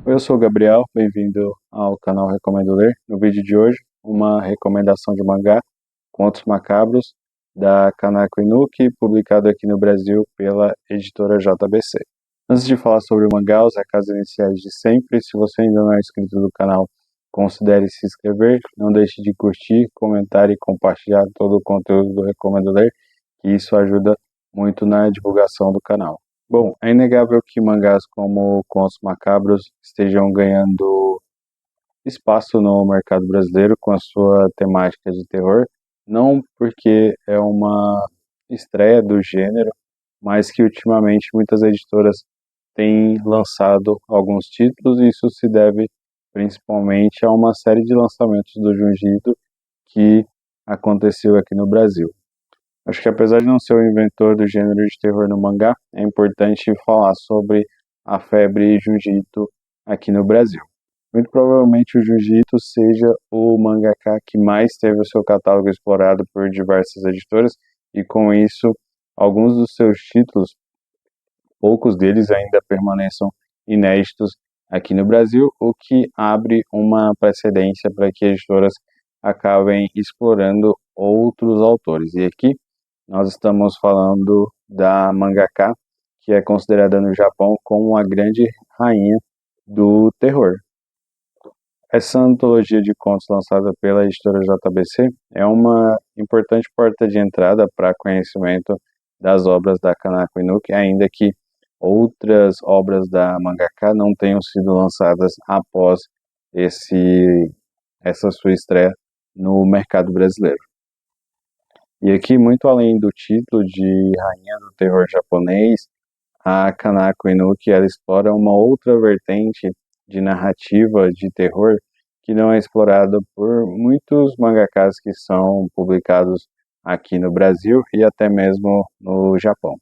Eu sou o Gabriel, bem-vindo ao canal Recomendo Ler. No vídeo de hoje, uma recomendação de mangá, Contos Macabros, da Kanako Inuki, publicado aqui no Brasil pela editora JBC. Antes de falar sobre o mangá, os recados iniciais de sempre. Se você ainda não é inscrito no canal, considere se inscrever. Não deixe de curtir, comentar e compartilhar todo o conteúdo do Recomendo Ler, que isso ajuda muito na divulgação do canal. Bom, é inegável que mangás como Contos Macabros estejam ganhando espaço no mercado brasileiro com a sua temática de terror, não porque é uma estreia do gênero, mas que ultimamente muitas editoras têm lançado alguns títulos, e isso se deve principalmente a uma série de lançamentos do Junji Ito que aconteceu aqui no Brasil. Acho que apesar de não ser o inventor do gênero de terror no mangá, é importante falar sobre a febre Junji Ito aqui no Brasil. Muito provavelmente o Junji Ito seja o mangaka que mais teve o seu catálogo explorado por diversas editoras, e com isso, alguns dos seus títulos, poucos deles ainda permaneçam inéditos aqui no Brasil, o que abre uma precedência para que editoras acabem explorando outros autores. E aqui nós estamos falando da mangaka, que é considerada no Japão como a grande rainha do terror. Essa antologia de contos lançada pela editora JBC é uma importante porta de entrada para conhecimento das obras da Kanako Inuki, ainda que outras obras da mangaka não tenham sido lançadas após essa sua estreia no mercado brasileiro. E aqui, muito além do título de Rainha do Terror Japonês, a Kanako Inuki ela explora uma outra vertente de narrativa de terror que não é explorada por muitos mangakas que são publicados aqui no Brasil e até mesmo no Japão.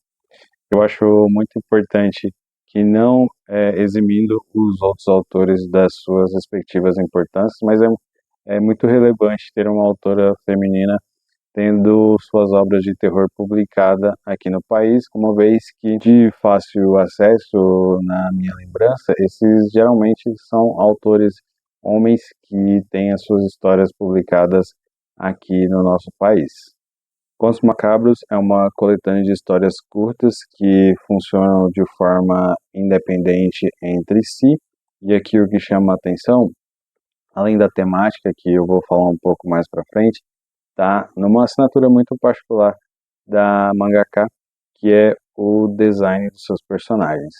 Eu acho muito importante que, não eximindo os outros autores das suas respectivas importâncias, mas é muito relevante ter uma autora feminina tendo suas obras de terror publicadas aqui no país, uma vez que, de fácil acesso na minha lembrança, esses geralmente são autores homens que têm as suas histórias publicadas aqui no nosso país. Contos Macabros é uma coletânea de histórias curtas que funcionam de forma independente entre si, e aqui o que chama a atenção, além da temática, que eu vou falar um pouco mais para frente, tá numa assinatura muito particular da mangaka, que é o design dos seus personagens.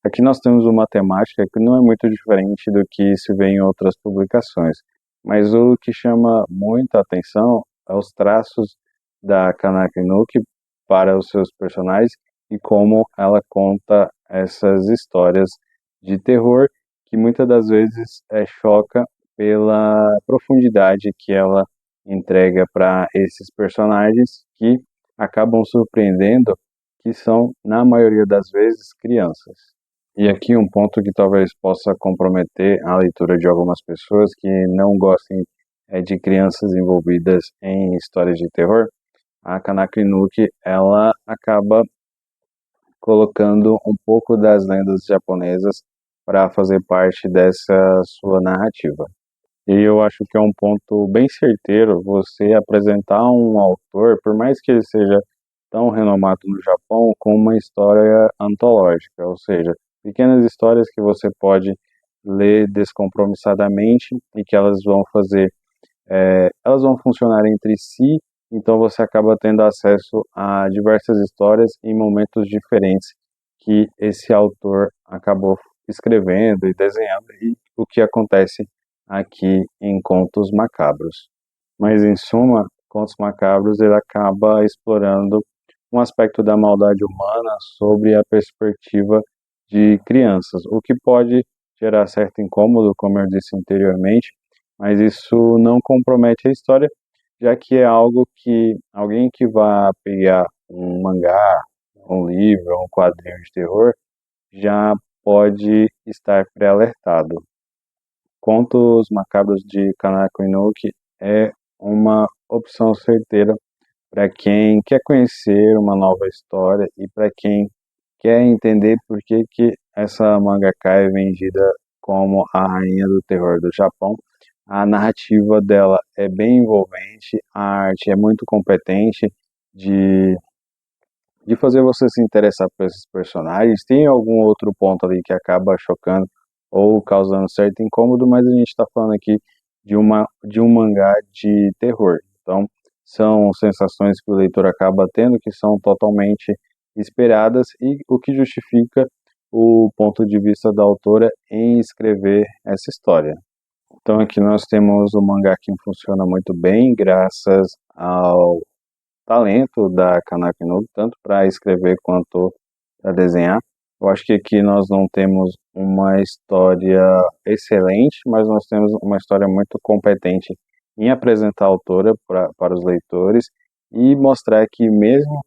Aqui nós temos uma temática que não é muito diferente do que se vê em outras publicações, mas o que chama muita atenção é os traços da Kanako Inuki para os seus personagens e como ela conta essas histórias de terror que muitas das vezes choca pela profundidade que ela entrega para esses personagens, que acabam surpreendendo, que são, na maioria das vezes, crianças. E aqui um ponto que talvez possa comprometer a leitura de algumas pessoas que não gostem de crianças envolvidas em histórias de terror. A Kanako Inuki, ela acaba colocando um pouco das lendas japonesas para fazer parte dessa sua narrativa. E eu acho que é um ponto bem certeiro você apresentar um autor, por mais que ele seja tão renomado no Japão, com uma história antológica, ou seja, pequenas histórias que você pode ler descompromissadamente e que elas vão funcionar entre si, então você acaba tendo acesso a diversas histórias em momentos diferentes que esse autor acabou escrevendo e desenhando, e o que acontece aqui em Contos Macabros. Mas, em suma, Contos Macabros ele acaba explorando um aspecto da maldade humana sobre a perspectiva de crianças, o que pode gerar certo incômodo, como eu disse anteriormente, mas isso não compromete a história, já que é algo que alguém que vá pegar um mangá, um livro, um quadrinho de terror, já pode estar pré-alertado. Contos Macabros de Kanako Inuki é uma opção certeira para quem quer conhecer uma nova história e para quem quer entender por que essa mangaka é vendida como a Rainha do Terror do Japão. A narrativa dela é bem envolvente, a arte é muito competente de, de fazer você se interessar por esses personagens. Tem algum outro ponto ali que acaba chocando ou causando certo incômodo, mas a gente está falando aqui de um mangá de terror. Então, são sensações que o leitor acaba tendo que são totalmente esperadas e o que justifica o ponto de vista da autora em escrever essa história. Então aqui nós temos o mangá que funciona muito bem, graças ao talento da Kanako Inoue, tanto para escrever quanto para desenhar. Eu acho que aqui nós não temos uma história excelente, mas nós temos uma história muito competente em apresentar a autora para os leitores e mostrar que mesmo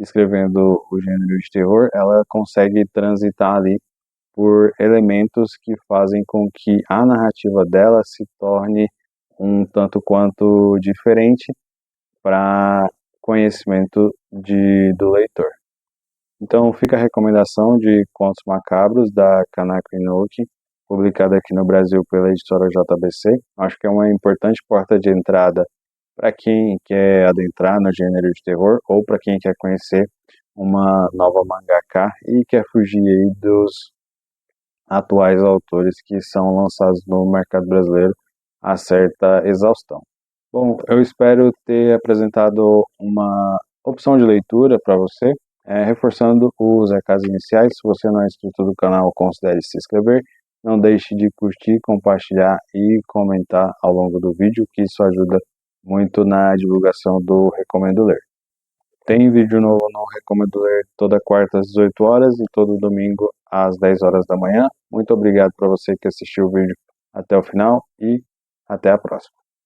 escrevendo o gênero de terror, ela consegue transitar ali por elementos que fazem com que a narrativa dela se torne um tanto quanto diferente para conhecimento do leitor. Então fica a recomendação de Contos Macabros da Kanako Inoue, publicada aqui no Brasil pela editora JBC. Acho que é uma importante porta de entrada para quem quer adentrar no gênero de terror ou para quem quer conhecer uma nova mangaka e quer fugir aí dos atuais autores que são lançados no mercado brasileiro a certa exaustão. Bom, eu espero ter apresentado uma opção de leitura para você, reforçando os recados iniciais. Se você não é inscrito do canal, considere se inscrever. Não deixe de curtir, compartilhar e comentar ao longo do vídeo, que isso ajuda muito na divulgação do Recomendo Ler. Tem vídeo novo no Recomendo Ler toda quarta às 18 horas e todo domingo às 10 horas da manhã. Muito obrigado para você que assistiu o vídeo até o final e até a próxima.